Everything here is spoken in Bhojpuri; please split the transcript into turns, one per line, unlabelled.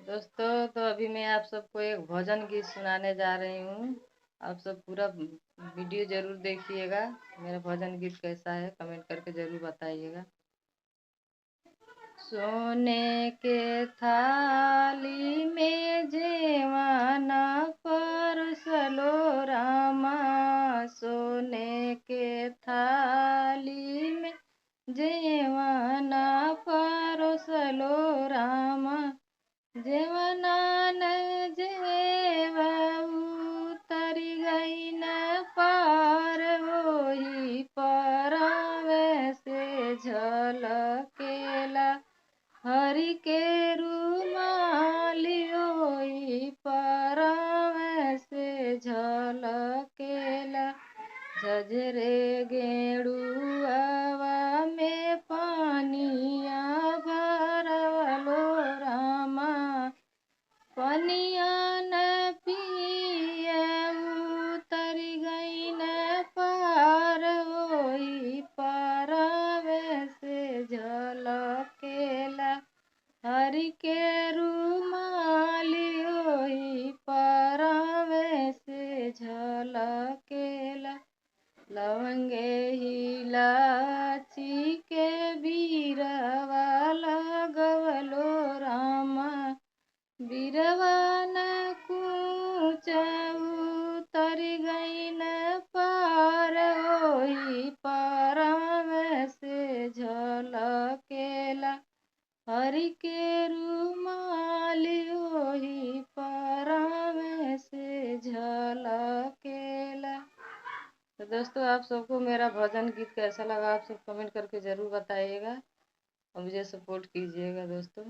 दोस्तों, तो अभी मैं आप सबको एक भजन गीत सुनाने जा रही हूँ। आप सब पूरा वीडियो जरूर देखिएगा। मेरा भजन गीत कैसा है कमेंट करके जरूर बताइएगा। सोने के थाली में जेवाना परसलो रामा, सोने के थाली में जेवाना परसलो रामा, जेवनान जेवा उतरी गई न पार, होई परवे से झलकेला हरि के रुमाली, होई परवे से झलकेला झझरे गेड़ुआवा में पानिया भरवलो रामा, पनिया न पिए उतरी गई न पार, होई परवे से झलकेला हरि के रुमाली, होई परवे से झलकेला लवंगे हिलाची के बीरवा लगवलो रामा, बीरवा न कूच उतरी गई न पार, होई परवे से झलकेला हरि के रुमाली, होई परवे से झलकेला। तो दोस्तों, आप सबको मेरा भजन गीत कैसा लगा आप सब कमेंट करके ज़रूर बताइएगा और मुझे सपोर्ट कीजिएगा दोस्तों।